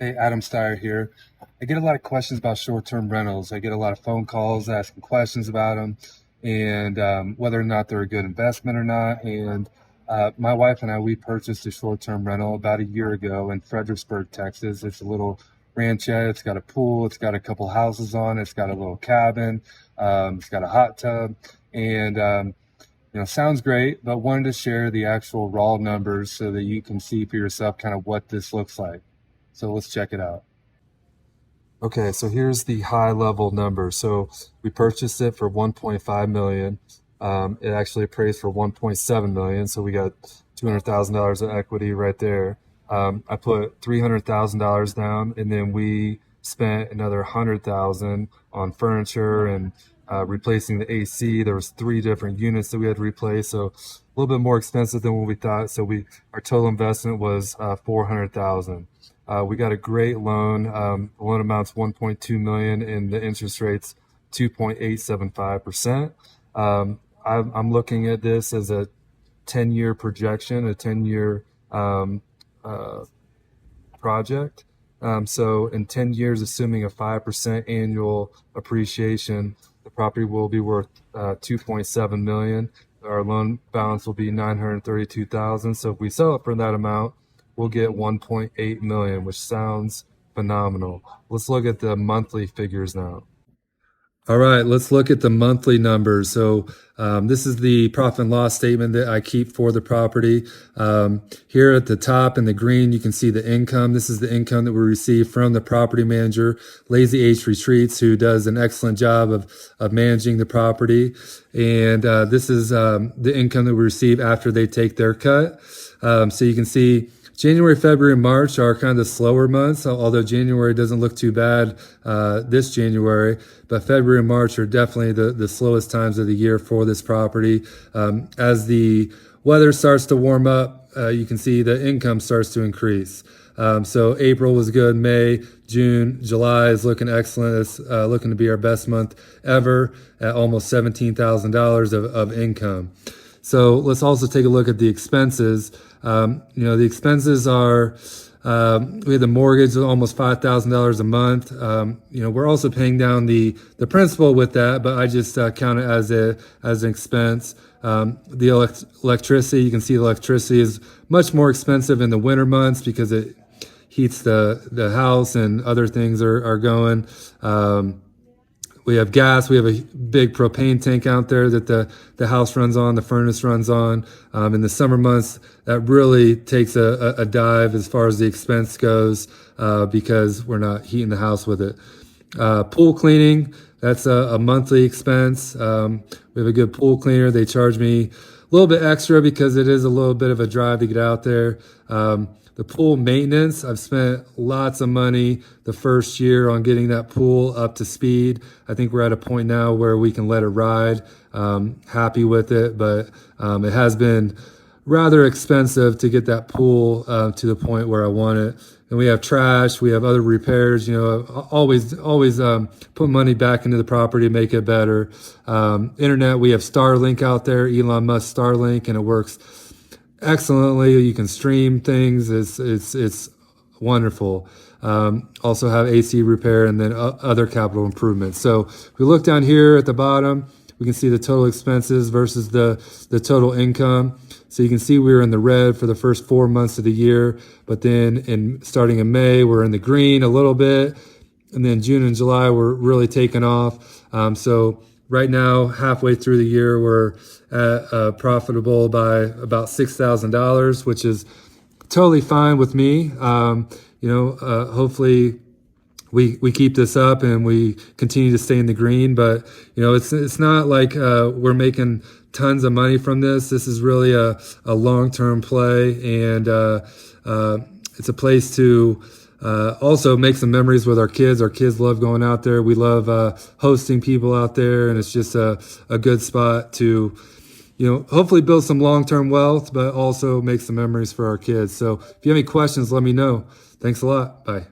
Hey, Adam Styer here. I get a lot of questions about short-term rentals. I get a lot of phone calls asking questions about them and whether or not they're a good investment or not. And my wife and I, we purchased a short-term rental about a year ago in Fredericksburg, Texas. It's a little ranchette. It's got a pool. It's got a couple houses on it. It's got a little cabin. It's got a hot tub. And sounds great, but wanted to share the actual raw numbers so that you can see for yourself kind of what this looks like. So let's check it out. Okay, so here's the high level number. So we purchased it for 1.5 million. It actually appraised for 1.7 million. So we got $200,000 of equity right there. I put $300,000 down, and then we spent another 100,000 on furniture and replacing the AC. There was 3 different units that we had to replace, so a little bit more expensive than what we thought. So our total investment was 400,000. We got a great loan. The loan amount's 1.2 million, and the interest rate's 2.875%. I'm looking at this as a 10-year projection, a 10-year project. So in 10 years, assuming a 5% annual appreciation, the property will be worth 2.7 million. Our loan balance will be 932,000. So if we sell it for that amount, we'll get 1.8 million, which sounds phenomenal. Let's look at the monthly figures now. All right, let's look at the monthly numbers. So this is the profit and loss statement that I keep for the property. Here at the top in the green, you can see the income. This is the income that we receive from the property manager, Lazy H Retreats, who does an excellent job of managing the property. And this is the income that we receive after they take their cut. So you can see January, February, and March are kind of the slower months, although January doesn't look too bad this January. But February and March are definitely the slowest times of the year for this property. As the weather starts to warm up, you can see the income starts to increase. So April was good, May, June, July is looking excellent. It's looking to be our best month ever at almost $17,000 of income. So let's also take a look at the expenses. The expenses are, we had the mortgage almost $5,000 a month. We're also paying down the principal with that, but I just count it as an expense. The electricity, you can see the electricity is much more expensive in the winter months because it heats the house and other things are going. We have gas. We have a big propane tank out there that the house runs on, the furnace runs on. In the summer months, that really takes a dive as far as the expense goes because we're not heating the house with it. Pool cleaning, that's a monthly expense. We have a good pool cleaner. They charge me a little bit extra because it is a little bit of a drive to get out there. The pool maintenance, I've spent lots of money the first year on getting that pool up to speed. I think we're at a point now where we can let it ride. Happy with it, but it has been rather expensive to get that pool to the point where I want it. And we have trash, we have other repairs, always put money back into the property to make it better. Internet, we have Starlink out there, Elon Musk Starlink, and it works excellently. You can stream things. It's wonderful. Also have AC repair and then other capital improvements. So if we look down here at the bottom, we can see the total expenses versus the total income. So you can see we were in the red for the first 4 months of the year, but then starting in May, we're in the green a little bit. And then June and July, we're really taking off. So right now, halfway through the year, we're profitable by about $6,000, which is totally fine with me. Hopefully we keep this up and we continue to stay in the green. But it's not like we're making tons of money from this. This is really a long-term play, and it's a place to also make some memories with our kids. Our kids love going out there. We love hosting people out there, and it's just a good spot to, hopefully build some long-term wealth, but also make some memories for our kids. So if you have any questions, let me know. Thanks a lot. Bye.